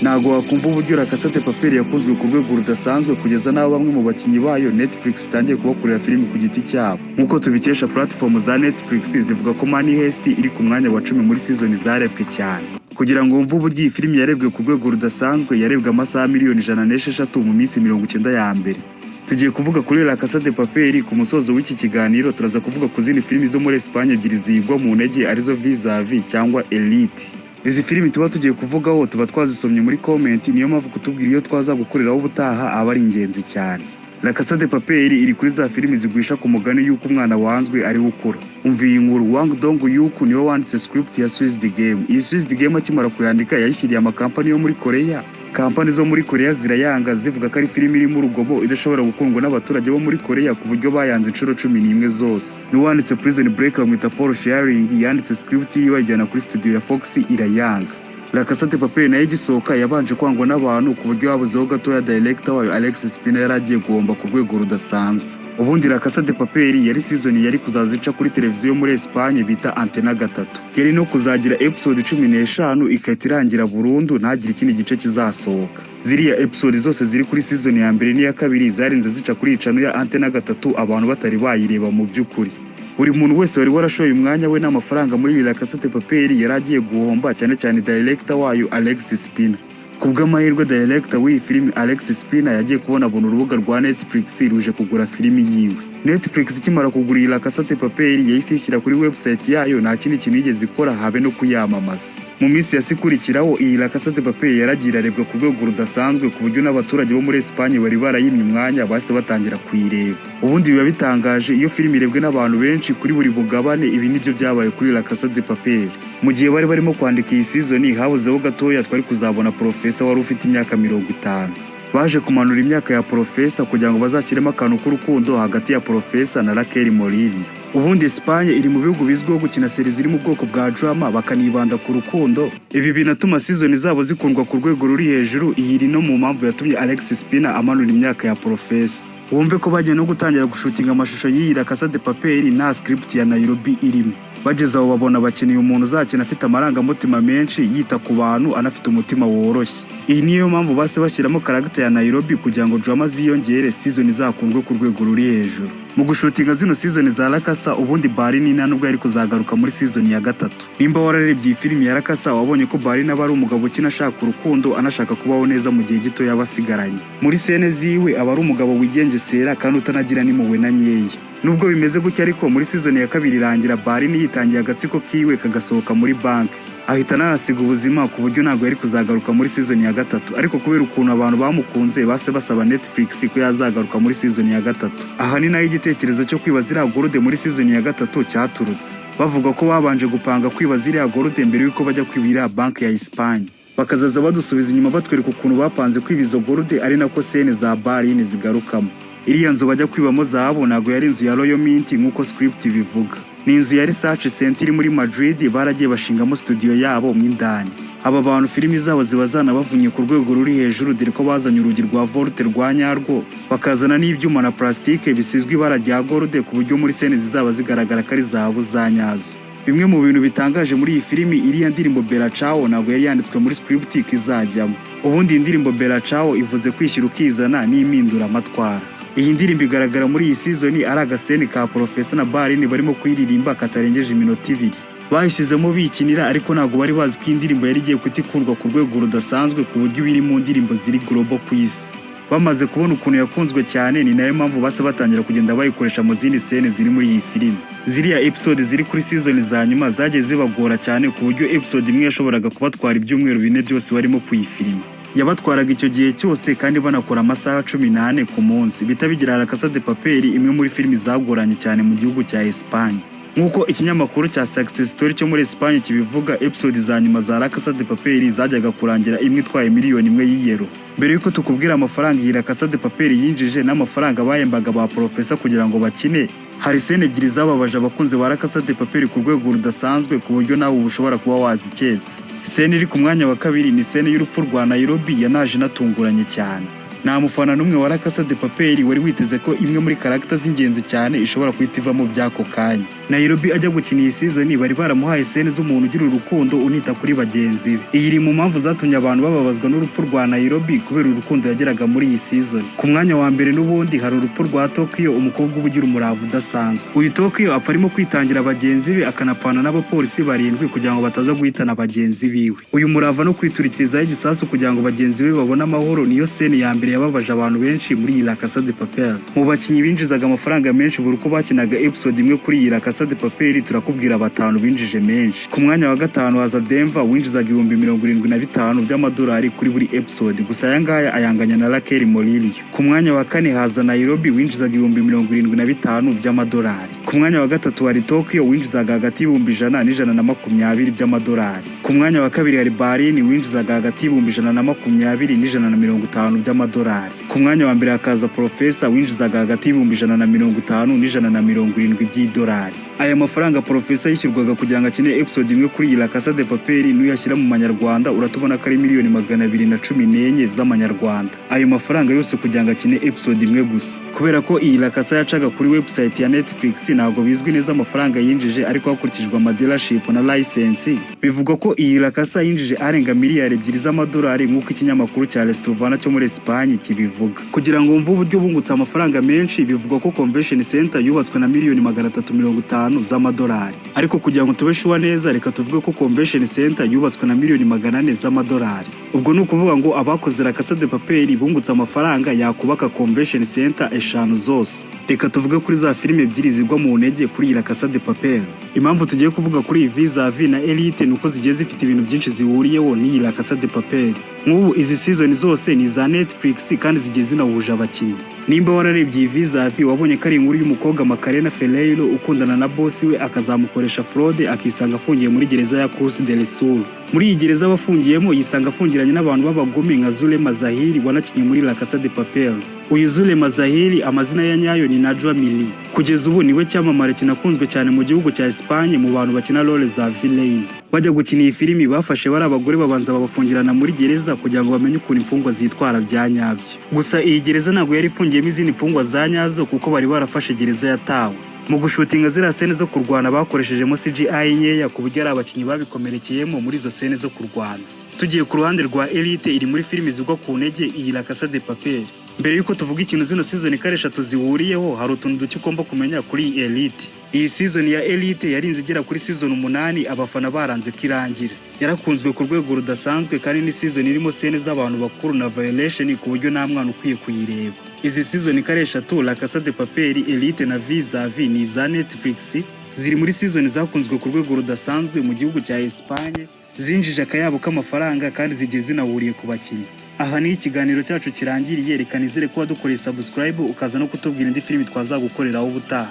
Ntago wakumva uburyo La Casa de Papel yakunzwe ku rwego rudasanzwe kugeza n'aho bamwe mu bakinnyi bayo Netflix itangiye kubakorera filimi ku giti cyabo. Nk'uko tubikesha platform za Netflix zivuga ko Money Heist iri ku mwanya wa 10 muri season zarebwe cyane. Kugira ngo wumve uburyo iyi filimi yarebwe ku rwego rudasanzwe, yarebwe amasaha miliyoni 106 mu minsi 90 ya mbere. Tugiye kuvuga kuri La Casa de Papel. Ku musozo w'iki kiganiro turaza kuvuga ku zindi filimi zo muri Espagne ebyiri zigwa mu ntege arizo Vis-a-Vis cyangwa Elite. Izi filimi tuba tugiye kuvugaho tuba twazisomye muri comment, niyo mpamvu kutubwira iyo twaza gukoreraho ubutaha aba ari ingenzi cyane. La Casa de Papel iri kuri za filimi zigwisha ku mugani yuko umwana wanzwe ari ukura. Umva iyi nkuru, Wang Dong-Yuk niwe wanditse script ya Squid Game. Iyi Squid Game akimara kuyandika yayishyiriye amakampani yo muri Korea. Kampani zo muri Korea zirayanga zivuga ko ari filimi irimo urugomo idashobora gukundwa n'abaturage bo muri Korea ku buryo bayanze inshuro 11 zose. N'uwanditse Prison Break bamwita Paul Shearing yanditse script yiwe ajyana kuri studio ya Fox irayanga. La Casa de Papel nayo igisohoka yabanje kwangwa n'abantu ku buryo yabuzeho gatoya director wayo Alexis Pina yaragiye guhomba ku rwego rudasanzwe. Ubundi La Casa de Papel yari season yari kuzazica kuri televiziyo muri Espagne bita Antena 3. Yari no kuzagira episode 15 ikahita irangira burundu ntagire ikindi gice kizasohoka. Ziriya episode zose ziri kuri season ya mbere n'iya kabiri zarinze zica kuri icano ya Antena 3 abantu batari bayireba mu by'ukuri. Buri muntu wese wari warashoye umwanya we n'amafaranga muri La Casa de Papel yaragiye guhomba, cyane cyane director wayo Alexis Pina. Kubw'amahirwe director w'iyi filimi Alexis Pina yagiye kubona urubuga rwa Netflix ruje kugura filimi yiwe. Netflix ikimara kugura La Casa de Papel yahise ishyira kuri website yayo, nta kindi kintu yigeze ikora habe no kuyamamaza. Mu minsi yasikurikiraho iyi La Casa de Papel yaragira arebwa ku rwego rudasanzwe ku buryo n'abaturage bo muri Espagne bari barayimye umwanya bahise batangira kuyireba. Ubundi biba bitangaje iyo filimi irebwe n'abantu benshi kuri buri bugabane. Ibi nibyo byabaye kuri La Casa de Papel. Mu gihe bari barimo kwandika iyi season habuzeho gatoya twari kuzabona Professor wari ufite imyaka 50. Baje kumanura imyaka ya Professor kugira ngo bazashyiremo akantu k'urukundo hagati ya Professor na Raquel Morillo. Ubundi Espagne iri mu bihugu bizwiho gukina series ziri mu bwoko bwa drama bakanibanda ku rukundo. Ibi binatuma season zabo zikundwa ku rwego ruri hejuru. Iyi iri no mu mpamvu yatumye Alexis Pina amanura imyaka ya Professor. Wumve ko bagiye no gutangira gushutinga amashusho y'iyi La Casa de Papel nta script ya Nairobi irimo. Bageze aho babona bakeneye umuntu uzakina afite amarangamutima menshi, yita ku bantu, anafite umutima woroshye. Iyi niyo mpamvu base bashyiramo character ya Nairobi kugira ngo drama ziyongere, season izakundwe ku rwego ruri hejuru. Mu gushutinga zino season za La Casa, ubundi Barney nubwo yari kuzagaruka muri season ya 3. Nimba wararebye iyi filimi ya La Casa wabonye ko Barney aba ari umugabo ukina ashaka urukundo, anashaka kubaho neza mu gihe gito yabasigaranye. Muri scene ziwe aba ari umugabo wigengesera kandi utanagira n'impuhwe na nkeya. Nubwo bimeze gutya ariko muri season ya 2 irangira Barney yitangiye agatsiko kiwe kagasohoka muri bank. Ahita nasiga ubuzima ku buryo ntago yari kuzagaruka muri season ya 3, ariko kubera ukuntu abantu bamukunze base basaba Netflix ko yazagaruka muri season ya 3. Aha ni nayo igitekerezo cyo kwiba ziriya gorode muri season ya 3 cyaturutse. Bavuga ko babanje gupanga kwiba ziriya gorode mbere yuko bajya kwibira bank ya Espagne. Bakazaza badusubiza inyuma batwereka ukuntu bapanze kwiba izo gorode, ari nako scene za Barney zigarukamo. Iriya nzu bajya kwibamo zahabu ntago yari inzu ya Royal Mint nk'uko script bivuga. Ni inzu ya Research Center iri muri Madrid, baragiye bashingamo studio yabo mu indani. Aba bantu filimi zabo ziba zanabavunye ku rwego ruri hejuru, dore ko bazanye urugi rwa volte rwa nyarwo, bakazana n'ibyuma na plastique bisizwe ibara rya gold ku buryo muri scene zizaba zigaragara ko ari zahabu za nyazo. Bimwe mu bintu bitangaje muri iyi filimi, iriya ndirimbo Bella Ciao ntago yari yanditswe muri script ikizajyamo. Ubundi indirimbo Bella Ciao ivuze kwishyira ukizana n'impindura amatwara. Iyi ndirimbo igaragara muri iyi season ari agaseni ka Professor na Barney barimo kuyiririmba katarengeje iminota 2. Bahisizemo bikinira ariko ntago bari bazi ko indirimbo yari igiye kutikundwa ku rwego rudasanzwe ku buryo biri mu ndirimbo ziri global ku isi. Bamaze kubona ukuntu yakunzwe cyane, ni nayo mpamvu base batangira kugenda bayikoresha mu zindi scene ziri muri iyi filimi. Ziriya episode ziri kuri season za nyuma zagiye zibagora cyane ku buryo episode imwe yashoboraga kubatwara ibyumweru 4 byose barimo kuyifilima. Yabatwaraga icyo gihe cyose kandi banakora amasaha 18 ku munsi. Bitabigira La Casa de Papel imwe muri filimi zagoranye cyane mu gihugu cya Espagne. Nkuko ikinyamakuru cya Success Story cyo muri Espagne kibivuga, episode za nyuma za La Casa de Papel zajyaga kurangira imwe itwaye miliyoni 1 y'euro. Mbere yuko tukubwira amafaranga iyi La Casa de Papel yinjije n'amafaranga bayembaga ba Professor kugira ngo bakine, hari scene ebyiri zababaje abakunzi ba La Casa de Papel ku rwego rudasanzwe ku buryo nawe ubushobora kuba waziketse. Scene iri ku mwanya wa 2 ni scene y'urupfu rwa Nairobi yanaje natunguranye cyane. nta mufana n'umwe wa La Casa de Papel wari witeze ko imwe muri character z'ingenzi cyane ishobora kwita ivamo by'ako kanya. Nairobi ajya gukina iyi season bari baramuhaye scene z'umuntu ugira urukundo unita kuri bagenzi be. Iyi iri mu mpamvu zatumye abantu bababazwa n'urupfu rwa Nairobi kubera urukundo yageraga muri iyi season. Ku mwanya wa mbere n'ubundi hari urupfu rwa Tokyo, umukobwa ubugira umurava udasanzwe. Uyu Tokyo apfa arimo kwitangira bagenzi be akanapfana n'abapolisi barindwi kugira ngo bataza guhitana bagenzi biwe. Uyu murava no kwiturikirizaho igisasu kugira ngo bagenzi be babone amahoro niyo scene ya mbere yababaje abantu benshi muri iyi La Casa de Papel. Mu bakinnyi binjizaga amafaranga menshi buri uko bakinaga episode imwe kuri iyi La Casa de Papel turakubwira batanu binjije menshi. Ku mwanya wa gatanu haza Denver winjizaga 75,000 by'amadolari kuri buri episode, gusa aya ngaya ayanganya na Raquel Morillo. Ku mwanya wa kane haza Nairobi winjizaga 75,000 by'amadolari. Ku mwanya wa gatatu hari Tokyo winjizaga hagati y'100 n'120 by'amadolari. Ku mwanya wa kabiri hari Berlin winjizaga hagati y'120 n'150 by'amadolari. Ku mwanya wa mbere hakaza Professor winjizaga hagati y'150 n'170 by'idolari. Aya mafaranga Professor yishyurwaga kugira ngo akine episode imwe kuri iyi La Casa de Papel n'uyashyira mu manyarwanda uratubona ko ari miliyoni 214 z'amanyarwanda. Ayo mafaranga yose kugira ngo akine episode imwe gusa. Kubera ko iyi La Casa yacaga kuri website ya Netflix ntabwo bizwi neza amafaranga yinjije, ariko hakurikijwe amadealership na license bivugwa ko iyi La Casa yinjije arenga miliyari 2 z'amadolari nk'uko ikinyamakuru cya Restovana cyo muri Espagne kibivuga. Kugira ngo mve uburyo bungutse amafaranga menshi bivugwa ko Convention Center yubatswe na miliyoni 350 z'amadolari, ariko kugira ngo tube sure neza reka tuvuge ko Convention Center yubatswe na miliyoni 400 z'amadolari. Ubwo ni ukuvuga ngo abakoze La Casa de Papel bungutse amafaranga yakubaka Convention Center 5 zose. Reka tuvuge kuri za filime ebyiri zigwa mu ntege kuri iyi La Casa de Papel. Impamvu tugiye kuvuga kuri iyi Vis-a-Vis na Elite nuko zigiye zifite ibintu byinshi zihuriyeho n'iyi La Casa de Papel. Nk'ubu izi season zose ni za Netflix kandi zigiye zinahuje abakinnyi. Nimba wararebye iyi Vis-a-Vis wabonye ko ari inkuru y'umukobwa Macarena Ferreiro ukundana na boss we akazamukoresha fraude akisanga afungiye muri gereza ya Cruz del Sur. Muri iyi gereza abafungiyemo yisanga afungiranye n'abantu b'abagome nka Zulema Zahiri wanakinye muri La Casa de Papel. Uyu Zulema Zahiri amazina ya nyayo ni Najwa Mili. Kugeza ubu niwe cyamamare kinakunzwe cyane mu gihugu cya Espagne mu bantu bakina role za villain. Bajya gukina iyi filimi bafashe bari abagore babanza babafungirana muri gereza kugira ngo bamenye ukuntu imfungwa zitwara bya nyabyo. Gusa iyi gereza ntabwo yari ifungiyemo izindi mfungwa za nyazo kuko bari barafashe gereza yatawe. Mu gushutinga ziriya scene zo kurwana bakoreshejemo CGI nkeya ku buryo ari abakinnyi babikomerekeyemo muri izo scene zo kurwana. Tugiye ku ruhande rwa Elite iri muri filimi zigwa ku ntege iyi La Casa de Papel. Mbere yuko tuvuga ikintu zino season kare 3 zihuriyeho hari utuntu duke ugomba kumenya kuri Elite. Iyi season ya Elite yarinze igera kuri season 8 abafana baranze kirangira. Yarakunzwe ku rwego rudasanzwe kandi ni season irimo scene z'abantu bakuru na violation ku buryo nta mwana ukwiye kuyireba. Izi season kare 3 La Casa de Papel, Elite na Vis-a-Vis ni za Netflix ziri muri season zakunzwe ku rwego rudasanzwe mu gihugu cya Espagne, zinjije akayabo k'amafaranga kandi zigiye zinahuriye ku bakinnyi. Aha ni ikiganiro cyacu kirangiriye, reka nizere ko wadukoreye subscribe ukaza no kutubwira indi filimi twazagukoreraho ubutaha.